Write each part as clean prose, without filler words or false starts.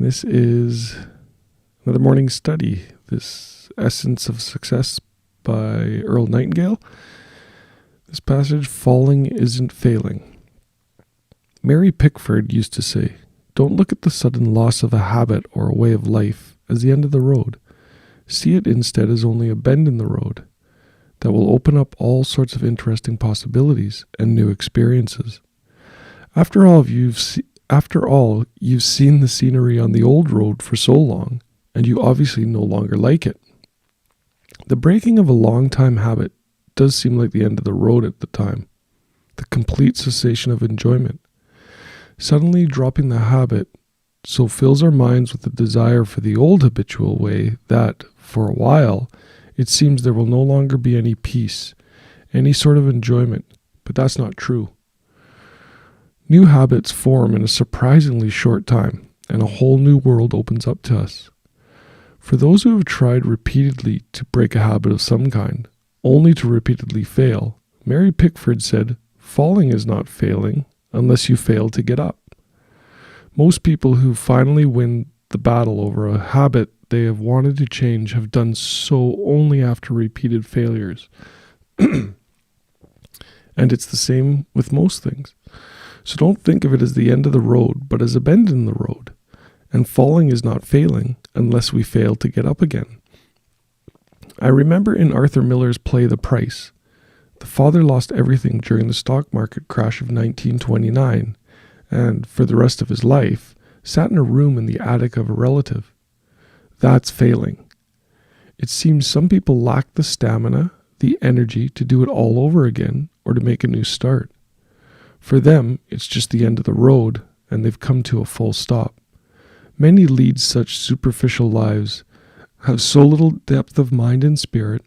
And this is another morning study, this Essence of Success by Earl Nightingale. This passage, falling isn't failing. Mary Pickford used to say, "Don't look at the sudden loss of a habit or a way of life as the end of the road. See it instead as only a bend in the road that will open up all sorts of interesting possibilities and new experiences. After all, you've seen the scenery on the old road for so long, and you obviously no longer like it. The breaking of a long-time habit does seem like the end of the road at the time, the complete cessation of enjoyment. Suddenly dropping the habit so fills our minds with the desire for the old habitual way that, for a while, it seems there will no longer be any peace, any sort of enjoyment, but that's not true. New habits form in a surprisingly short time, and a whole new world opens up to us. For those who have tried repeatedly to break a habit of some kind, only to repeatedly fail, Mary Pickford said, "Falling is not failing unless you fail to get up." Most people who finally win the battle over a habit they have wanted to change have done so only after repeated failures. And it's the same with most things. So don't think of it as the end of the road, but as a bend in the road. And falling is not failing unless we fail to get up again. I remember in Arthur Miller's play The Price, the father lost everything during the stock market crash of 1929, and for the rest of his life, sat in a room in the attic of a relative. That's failing. It seems some people lack the stamina, the energy to do it all over again or to make a new start. For them, it's just the end of the road, and they've come to a full stop. Many lead such superficial lives, have so little depth of mind and spirit,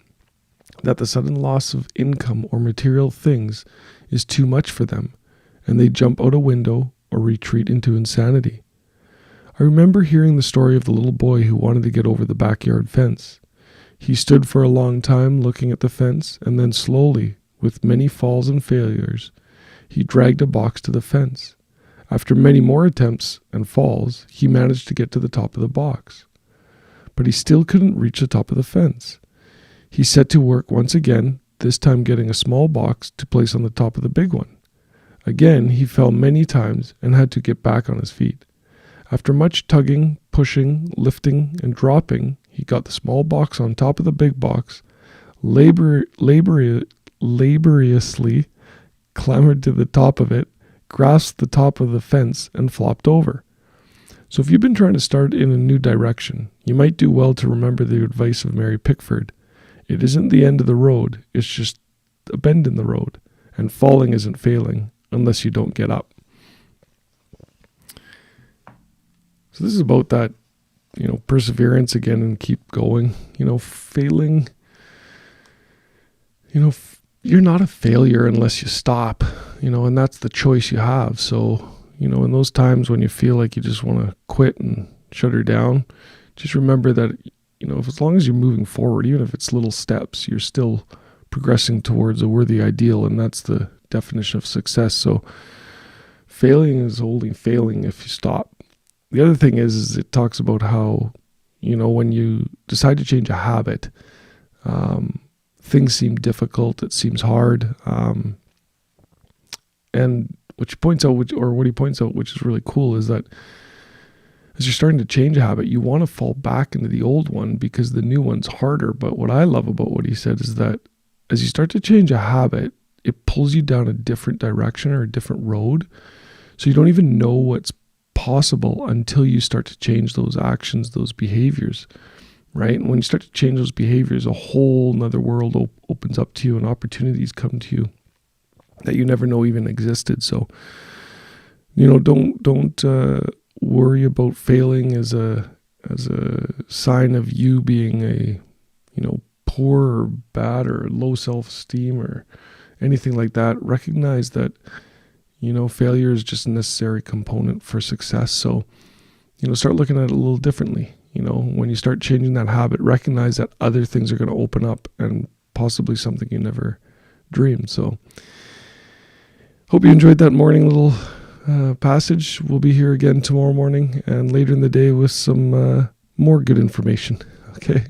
that the sudden loss of income or material things is too much for them, and they jump out a window or retreat into insanity. I remember hearing the story of the little boy who wanted to get over the backyard fence. He stood for a long time looking at the fence, and then slowly, with many falls and failures, he dragged a box to the fence. After many more attempts and falls, he managed to get to the top of the box. But he still couldn't reach the top of the fence. He set to work once again, this time getting a small box to place on the top of the big one. Again, he fell many times and had to get back on his feet. After much tugging, pushing, lifting, and dropping, he got the small box on top of the big box, laboriously clambered to the top of it, grasped the top of the fence, and flopped over. So if you've been trying to start in a new direction, you might do well to remember the advice of Mary Pickford. It isn't the end of the road, it's just a bend in the road, and falling isn't failing unless you don't get up. So this is about that, perseverance again and keep going. Failing, you're not a failure unless you stop, and that's the choice you have. So, in those times when you feel like you just want to quit and shut her down, just remember that, as long as you're moving forward, even if it's little steps, you're still progressing towards a worthy ideal, and that's the definition of success. So failing is only failing if you stop. The other thing is it talks about how, when you decide to change a habit, things seem difficult, it seems hard. And what he points out, which is really cool, is that as you're starting to change a habit, you want to fall back into the old one because the new one's harder. But what I love about what he said is that as you start to change a habit, it pulls you down a different direction or a different road. So you don't even know what's possible until you start to change those actions, those behaviors, right? And when you start to change those behaviors, a whole nother world opens up to you and opportunities come to you that you never know even existed. So, don't worry about failing as a sign of you being a, poor or bad or low self-esteem or anything like that. Recognize that, failure is just a necessary component for success. So, start looking at it a little differently. When you start changing that habit, recognize that other things are going to open up and possibly something you never dreamed. So, hope you enjoyed that morning little passage. We'll be here again tomorrow morning and later in the day with some more good information. Okay.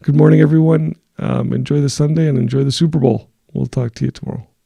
Good morning, everyone. Enjoy the Sunday and enjoy the Super Bowl. We'll talk to you tomorrow.